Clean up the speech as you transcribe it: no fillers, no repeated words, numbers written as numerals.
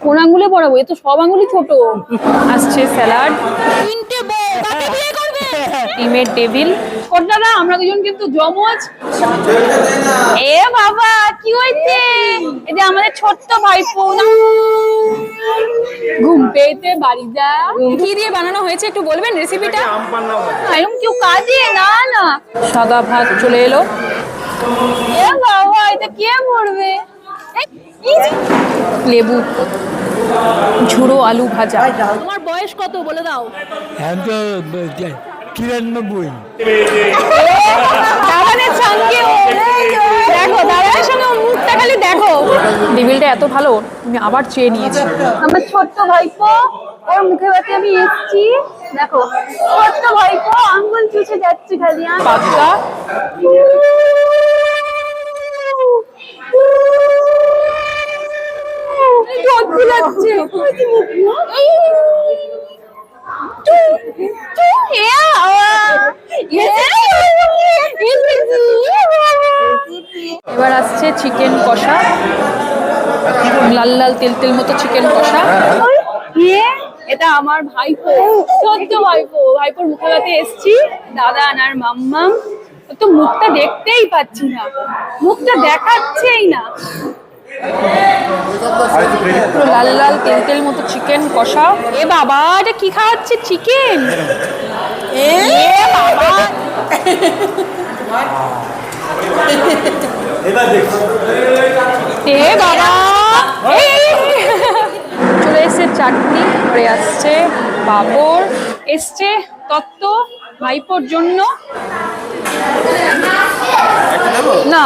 কোন আঙ্গুলে পড়াবো? এ তো সব আঙ্গুলি ছোট। আসছে স্যালাড, ডিমের টেবিল। দাদা আমরা দুজন কিন্তু জমজ। এ বাবা কি হয়েছে? এটা আমাদের ছোট্ট ভাইপো না। ঘুম পেয়েছে বাড়ি যা। কি দিয়ে বানানো হয়েছে একটু বলবেন রেসিপিটা? এরকম কেউ কাজে না না। সাদা ভাত চলে এলো। এ বাবা এটা কে পড়বে? লেবু, ঝুড়ো আলু ভাজা। তোমার বয়স কত বলে দাও? 93। দাদানের সঙ্গে দেখো, দাদানের সঙ্গে মুখটা খালি দেখো। টেবিলটা এত ভালো আমি আবার চেয়ে নিয়েছি। আমার ছোট্ট ভাইপো, ওর মুখে বাতে আমি এসেছি। দেখো ছোট্ট ভাইপো আঙ্গুল চুষে যাচ্ছে খালি। পাস্তা, লাগছে এবার আসছে চিকেন কষা, লাল লাল তেল তেল মতো চিকেন কষা। এটা আমার ভাইপো, ছোট্ট ভাইপো। ভাইপোর মুখে বাতে এসছি। দাদা আর মাম্মাম। তো মুখটা দেখতেই পাচ্ছি না, মুখটা দেখাচ্ছেই না। লাল লাল তেল তেল মতো চিকেন কষা। এ বাবা এটা কি খাওয়াচ্ছে? চিকেন। এ বাবা এ বাবা চলে এসছে চাটনি, পরে আসছে পাঁপড়, এসছে তত্ত্ব ভাইপোর জন্য। না